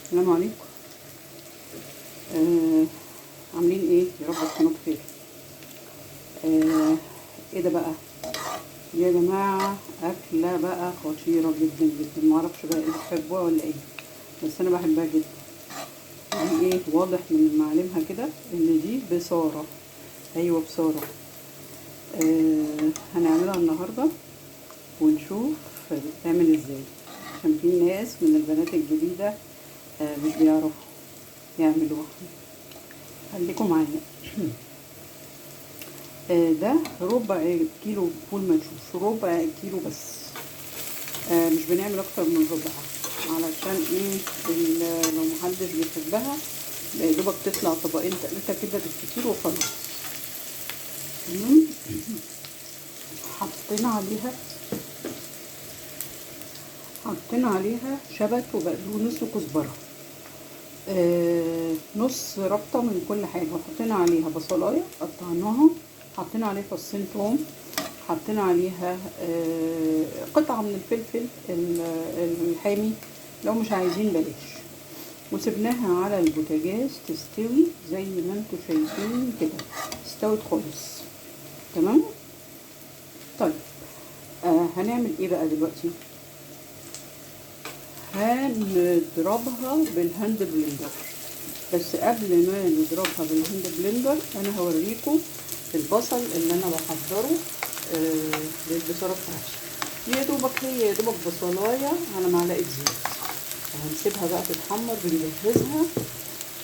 السلام عليكم. آه عاملين ايه؟ يا رب تكونوا بخير. ايه ده بقى يا جماعه؟ اكله بقى خطيره جدا جدا، معرفش بقى ايه بتحبوها ولا ايه، بس انا بحبها جدا. دي ايه؟ واضح من معالمها كده ان دي بصاره. ايوه بصاره. هنعملها النهارده ونشوف بتتعمل ازاي، عشان في ناس من البنات الجديده مش بيعرفوا يعملوها. خليكم معايا. ده ربع كيلو فول مدشوش، ربع كيلو بس. مش بنعمل اكتر من ربع، علشان ايه؟ لو محدش بيحبها يا دوبك تطلع طبقين تلاتة كده بالكتير وخلاص. تمام. حطينا عليها شبت وبقدونس وكزبره، نص ربطه من كل حاجه، وحطينا عليها بصلايه قطعناها، حطينا عليها فصين توم، حطينا عليها قطعه من الفلفل الحامي، لو مش عايزين بلاش، وسبناها على البوتاجاز تستوي زي ما انتوا شايفين كده، استوت خالص. تمام. طيب هنعمل ايه بقى دلوقتي؟ هنضربها بالهاند بلندر، بس قبل ما نضربها بالهاند بلندر انا هوريكم البصل اللي انا بحضره للبصاره بتاعتي. يا دوبك بصلايه على معلقه زيت، وهنسيبها بقى تتحمر، بنجهزها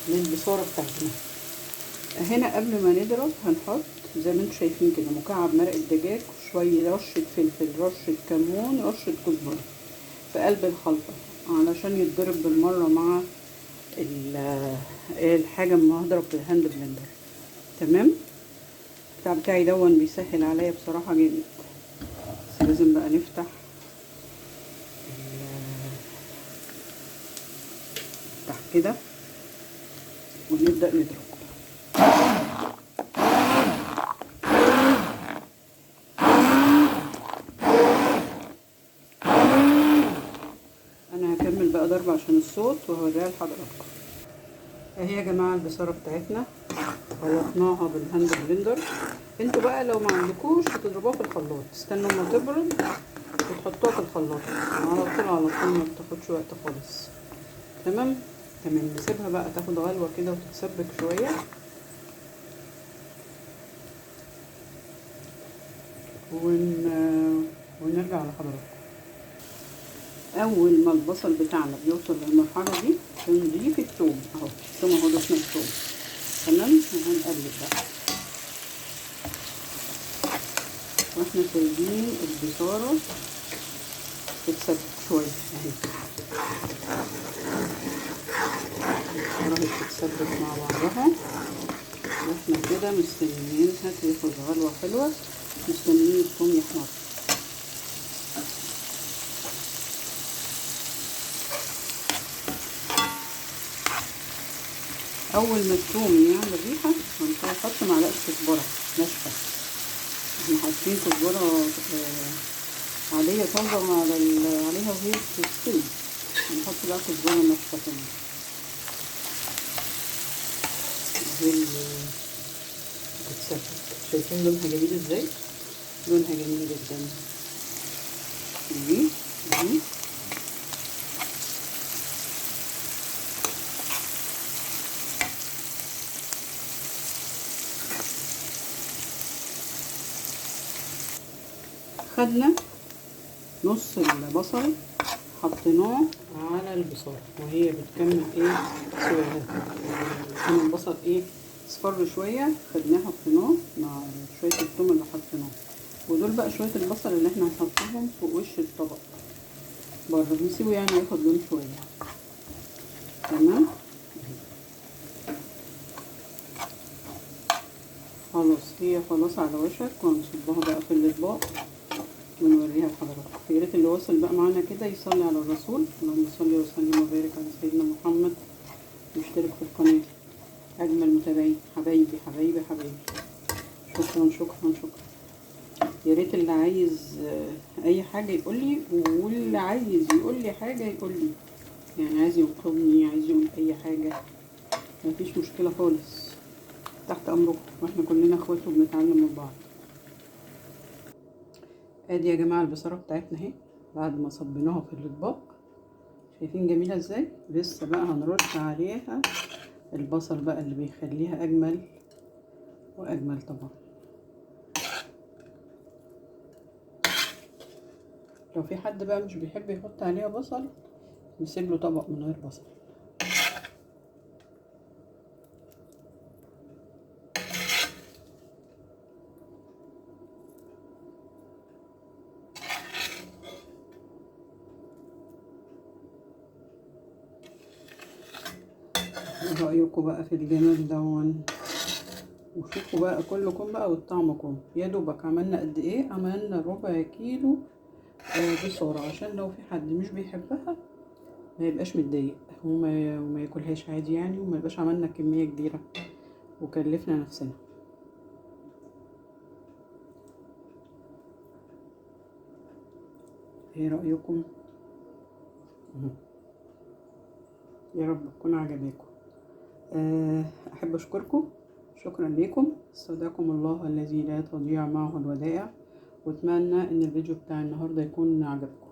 للبصاره بتاعتنا. هنا قبل ما نضرب هنحط زي ما انتم شايفين كده مكعب مرق الدجاج، وشويه رشه فلفل، رشه كمون، رشه كزبره في قلب الخلطه، علشان يتضرب بالمره مع الحاجه اما هضرب بالهاند بلندر. تمام. البتاع بتاعي دون بيسهل عليا بصراحه جامد، بس لازم بقى نفتح كده ونبدا نضرب. انا هكمل بقى ضرب عشان الصوت وهوريها لحضراتكم. اهي يا جماعه البصاره بتاعتنا خلطناها بالهاند بلندر. انتوا بقى لو ما عندكوش هتضربوها في الخلاط، استنوا ما تبرد وتحطوها في الخلاط على طول، ما بتاخدش وقت خالص. تمام. نسيبها بقى تاخد غلوه كده وتتسبك شويه، ونرجع لحضراتكم. اول ما البصل بتاعنا بيوصل للمرحله دي بنضيف الثوم اهو. الثوم اهو، ضفنا الثوم. تمام. وهنقلب بقى واحنا سايبين البصاره تتسبك شويه اهي. البصاره بتتسبك مع بعضها، واحنا كده مستنيينها تاخد غلوه حلوه، مستنيين الثوم يحمر. اول ما الثوم يعمل ريحه هنحط معلقه كزبره ناشفه. احنا حاطين كزبره عاديه طازه عليها وهي بتستوي، هنحط بقى كزبره ناشفه كمان. اهي بتتسبك، شايفين لونها جميل ازاي؟ لونها جميل جدا. اهي خدنا نص البصل حطيناه على البصارة وهي بتكمل ايه سواها. كان البصل ايه اصفر شوية، خدناه حطيناه مع شوية الثوم اللي حطيناه، ودول بقى شوية البصل اللي احنا هنحطهم فوق وش الطبق بره، بنسيبه يعني ياخد لون شوية. تمام. خلاص هي خلاص على وشك، وهنصبها بقى في الاطباق ونوريها لحضراتكم. يا ريت اللي وصل بقى معانا كده يصلي على الرسول، اللهم صل وسلم وبارك على سيدنا محمد، واشترك في القناه. اجمل متابعين، حبايبي حبايبي حبايبي، شكرا شكرا شكرا. يا ريت اللي عايز اي حاجه يقول لي، واللي عايز يقول لي حاجه يقول لي. يعني عايز يطلبني، عايز يقول اي حاجة، مفيش مشكلة خالص، تحت امركم، واحنا كلنا اخوات وبنتعلم من بعض. ادي يا جماعة البصارة بتاعتنا اهي بعد ما صبيناها في الاطباق، شايفين جميلة ازاي؟ لسه بقى هنرش عليها البصل بقى اللي بيخليها اجمل واجمل طبعا. لو في حد بقى مش بيحب يحط عليها بصل نسيب له طبق من غير بصل. ايه رأيكم بقى في الجمال دون؟ وشوفوا بقى كلكم بقى وطعمكم. يا دوبك عملنا قد ايه؟ عملنا ربع كيلو بصارة، عشان لو في حد مش بيحبها ما يبقاش متضايق وما ياكلهاش عادي يعني، وما يبقاش عملنا كمية كبيرة وكلفنا نفسنا. ايه رأيكم؟ يا رب تكون عجباكم. احب اشكركم، شكرا لكم، استودعكم الله الذي لا تضيع معه الودائع، واتمنى ان الفيديو بتاع النهارده يكون عجبكم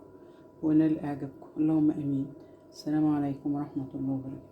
ونال اعجابكم، اللهم امين. السلام عليكم ورحمة الله وبركاته.